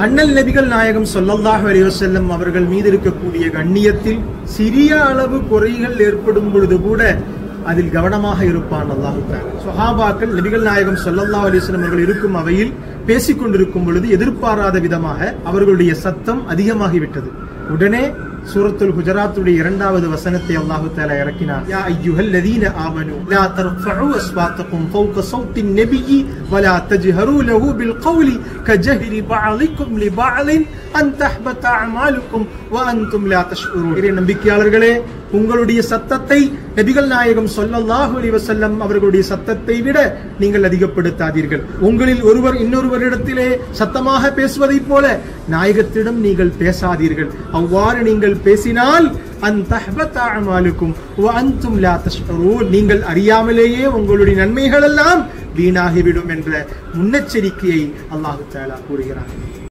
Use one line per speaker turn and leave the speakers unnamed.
அண்ணல் நபிகள் நாயகம் ஸல்லல்லாஹு அலைஹி வஸல்லம் அவர்கள் மீது இருக்கக்கூடிய கண்ணியத்தில் சிறிய அளவு குறைகள் ஏற்படும் பொழுது கூட அதில் கவனமாக இருப்பான் அல்லாஹ் தஆலா. சஹாபாக்கள் நபிகள் நாயகம் ஸல்லல்லாஹு அலைஹி வஸல்லம் அவர்கள் இருக்கும் அவையில் பேசிக் கொண்டிருக்கும் பொழுது எதிர்பாராத விதமாக அவர்களுடைய சத்தம் அதிகமாகிவிட்டது. உடனே சூரத்துல் ஹுஜராத்துடைய 2வது வசனத்தை அல்லாஹ் தஆலா இறக்கினார். யா அய்யுஹல்லதீன ஆமனூ லா தர்ஃபஉ அஸ்வாத்தகும் ஃபௌக ஸௌத்தின் நபியி வலா தஜ்ஹரு லஹு பில் கௌலி கஜஹரி பஅலிக்கும் லிபஅலின் அன் தஹ்பத அமாலுக்கும் வ அன்தும் லா தஷ்உரூன். நம்பிக்கையாளர்களே, உங்களுடைய சத்தத்தை நபிகள் நாயகம் ஸல்லல்லாஹு அலைஹி வஸல்லம் அவர்களுடைய சத்தத்தை விட நீங்கள் அதிகப்படுத்தாதீர்கள். உங்களில் ஒருவர் இன்னொருவரிடத்திலே சத்தமாக பேசுவதைப் போல நாயகத்திடம் நீங்கள் பேசாதீர்கள். அவ்வாறு நீங்கள் பேசினால் அன் தஹ்பத அமாலுக்கும் வ அன்தும் லா தஷ்உரூன், நீங்கள் அறியாமலேயே உங்களுடைய நன்மைகள் எல்லாம் வீணாகிவிடும் என்ற முன்னெச்சரிக்கையை அல்லாஹ் தஆலா கூறுகிறார்.